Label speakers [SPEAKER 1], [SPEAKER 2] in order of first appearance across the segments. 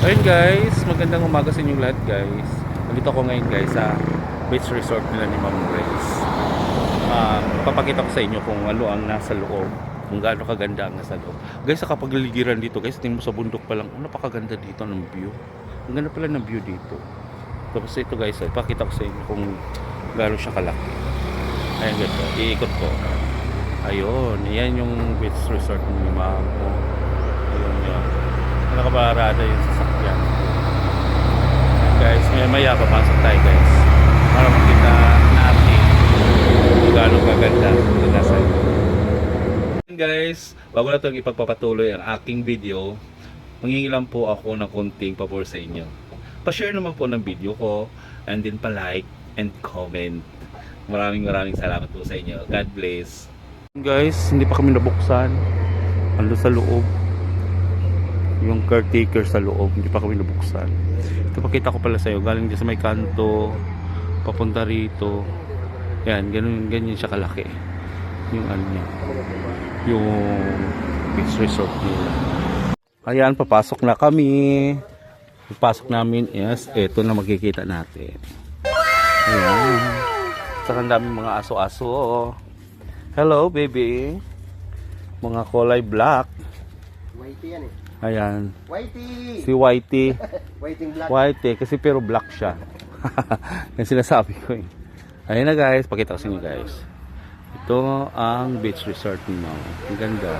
[SPEAKER 1] Ayun guys, magandang umaga sa inyong lahat guys. Nandito ako ngayon guys sa beach resort nila ni Ma'am Grace. Papakita ko sa inyo kung ano ang nasa loob, kung gaano kaganda ang nasa loob. Guys, sa kapagliligiran dito guys, tingin mo sa bundok pa lang, napakaganda dito ng view. Ang ganda pala ng view dito. Tapos ito guys, ipakita ko sa inyo kung gaano siya kalaki. Ayan ganito, iikot ko. Ayun, yan yung beach resort ni Ma'am. Ayun yan. Nakaparada yung sasakyan guys. Maya papasok tayo guys para makita natin kung gaano kaganda yung nasa guys. Bago na itong ipagpapatuloy ang aking video, manghingi lang po ako ng konting pabor sa inyo. Pa-share naman po ng video ko, and din pa-like and comment. Maraming salamat po sa inyo. God bless guys. Hindi pa kami nabuksan, ando sa loob yung caretaker sa loob, hindi pa kami nabuksan. Ito pakita ko pala sa iyo, galing dyan sa may kanto papunta rito. Yan, ganyan siya kalaki yung ano niya, yung beach resort nila. Ayan, papasok na kami. Papasok namin is ito na makikita natin. Ayan, saka ang daming mga aso-aso. Hello baby, mga kulay black.
[SPEAKER 2] Whitey yan eh.
[SPEAKER 1] Ayan.
[SPEAKER 2] Whitey!
[SPEAKER 1] Si Whitey.
[SPEAKER 2] Whiting black.
[SPEAKER 1] Whitey, kasi pero black siya. Yan sinasabi ko eh. Ayan na guys, pakita ko sa inyo guys. Ito ang beach resort ni Ma'am. Ang ganda.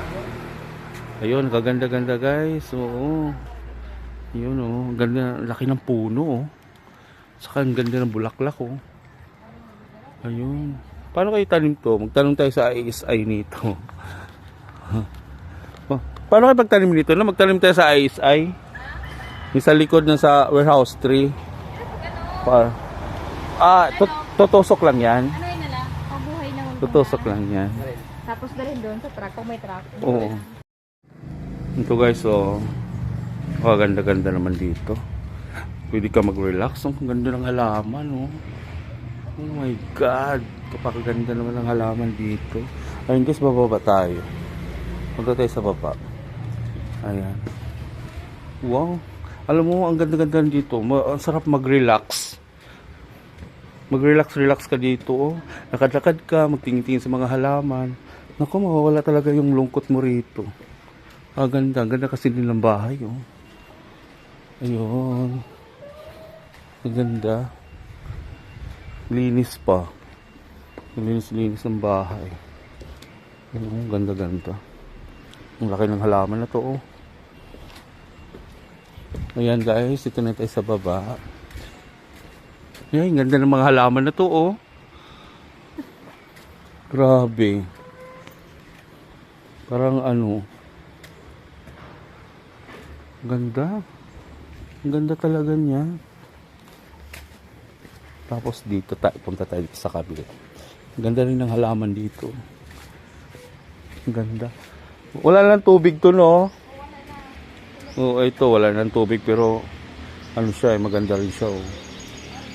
[SPEAKER 1] Ayun, kaganda-ganda guys. Oo. Ayun oh, ganda, laki ng puno oh. Saka ang ganda ng bulaklak oh. Ayun. Paano kayo tanim to? Magtanong tayo sa ISI nito. Paano kayo magtanim dito? No? Magtanim tayo sa ISI. Yung sa likod na sa warehouse 3. Tutusok lang yan.
[SPEAKER 3] Ano yun nila? Pabuhay na muna.
[SPEAKER 1] Tutusok lang yan.
[SPEAKER 3] Tapos dalhin doon sa truck. Kung may truck.
[SPEAKER 1] Oo. Ito guys, oh. Ganda-ganda naman dito. Pwede ka mag-relax. Ang ganda ng halaman, oh. Oh my God. Kapakaganda naman ng halaman dito. Ayun guys, bababa tayo. Punta tayo sa baba. Ayan. Wow. Alam mo, ang ganda-ganda dito. Ang sarap mag-relax. Mag-relax ka dito. Oh. Lakad-lakad ka, magtingin-tingin sa mga halaman. Naku, mawawala talaga yung lungkot mo rito. Ganda. Ganda kasi din ng bahay. Oh. Ayun. Ang ganda. Linis pa. Linis ng bahay. Ayun, ganda-ganda. Ang laki ng halaman na to oh. Ayan guys, ito na tayo sa baba. Ayan, ganda ng mga halaman na to oh. Grabe. Parang ano, ganda. Ang ganda talaga niya. Tapos dito punta tayo dito sa kabila. Ang ganda rin ng halaman dito. Ang ganda. Wala lang tubig to no. Oo, ito wala nang tubig pero ano siya, maganda rin siya oh.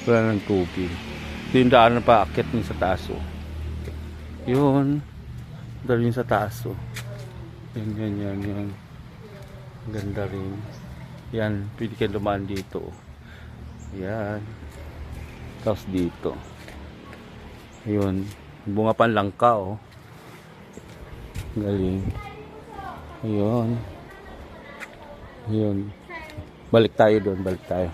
[SPEAKER 1] Wala nang tubig. Ito yung daanan pa akit sa taas oh. Yun. Dali sa taas oh. Yan. Ganda rin. Yan, pwede kayo dumaan dito oh. Yan. Tapos dito. Ayun. Bunga pa lang ka oh. Galing. Ayun. Balik tayo doon, balik tayo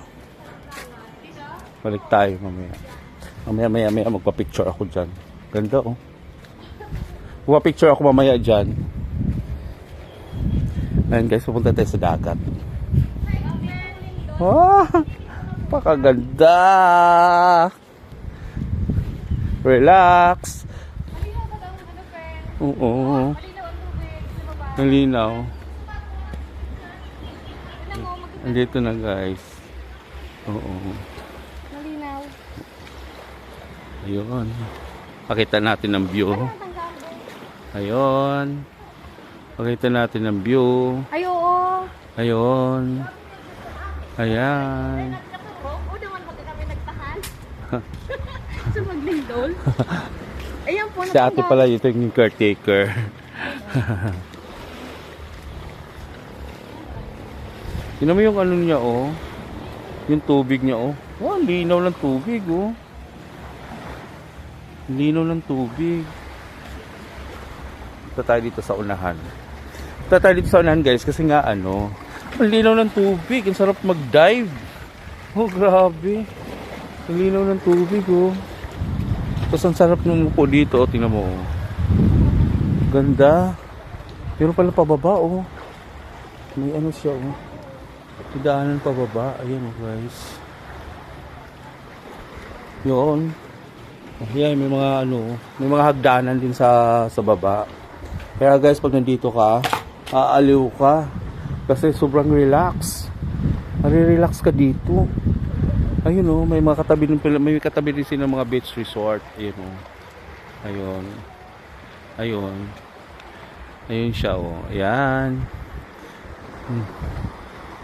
[SPEAKER 1] mamaya magpa-picture ako dyan. Ganda oh. Magpa-picture ako mamaya dyan. Ayun guys, pupunta tayo sa dagat. Pakaganda. Relax. Oo. Malinaw. Andito na guys. Oo.
[SPEAKER 3] Malinaw.
[SPEAKER 1] Ayun. Pakita natin ang view. Ayun. Pakita natin ang view.
[SPEAKER 3] Ay, oo.
[SPEAKER 1] Ayun. Ayan.
[SPEAKER 3] Oo, naman mo kami nagtahan. Sa maglindol. Ayan po.
[SPEAKER 1] Si ate pala, ito yung caretaker. Tingnan mo yung ano niya, oh. Yung tubig niya, oh. Oh, ang linaw ng tubig, oh. Ang linaw ng tubig. Ito tayo dito sa unahan. Ito tayo dito sa unahan, guys, kasi nga, ano, ang linaw ng tubig. Ang sarap mag-dive. Oh, grabe. Ang linaw ng tubig, oh. Tapos ang sarap nung upo dito, oh. Tingnan mo, oh. Ganda. Pero pala pababa, oh. May ano siya, oh. May daanan pababa. Ayan, oh, guys. Yun. Ayan, may mga ano, may mga hagdanan din sa baba. Kaya guys, pag nandito ka, aaliw ka. Kasi sobrang relax. Marirelax ka dito. Ayun, oh, may mga katabi din sila ng mga beach resort. Ayun, oh. Ayun. Ayun. Ayun siya, oh. Ayan.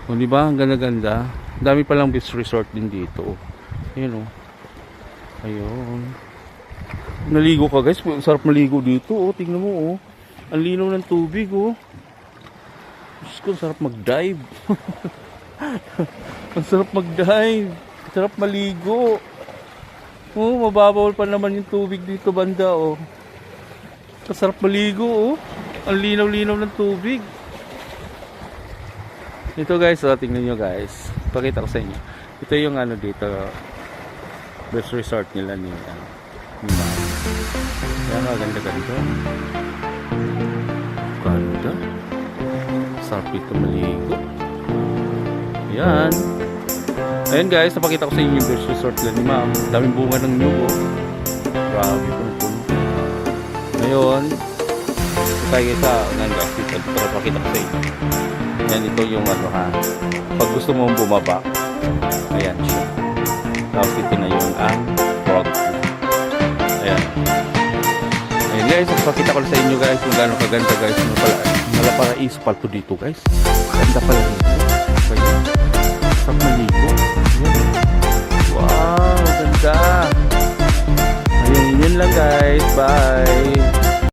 [SPEAKER 1] O, di ba? Ang ganda-ganda. Dami palang beach resort din dito. Ayun, oh. Ayun. Naligo ka, guys. Sarap maligo dito, oh. Tingnan mo, oh. Ang linaw ng tubig, oh. Diyos ko, sarap mag-dive. Ang sarap mag-dive. Sarap maligo. Oh, mababaw pa naman yung tubig dito banda, oh. Sarap maligo, oh. Ang linaw-linaw ng tubig. Ito, guys, oh, tingnan nyo, guys. Pakita ko sa inyo. Ito yung ano dito, best resort nila ni yan, ganda-ganda. Ganda. Sarap dito maligo. Yan. Ayan, guys, napakita ko sa inyo yung best resort nila ni ma'am. Daming bunga ng nyug, oh. Grabe, punong-puno. Ngayon, tayo sa guys, dito napakita ko sa inyo. Yan, ito yung ano, ha. Pag gusto mong bumaba, ayan siya. Tapos ito na yung ang frog. Ayan. Ayan, guys, napakita ko sa inyo, guys, kung gaano kaganda, guys. Malaparaíso pala ito dito, guys. Ganda pala dito. Ayan. Sarap maligo. Ayan.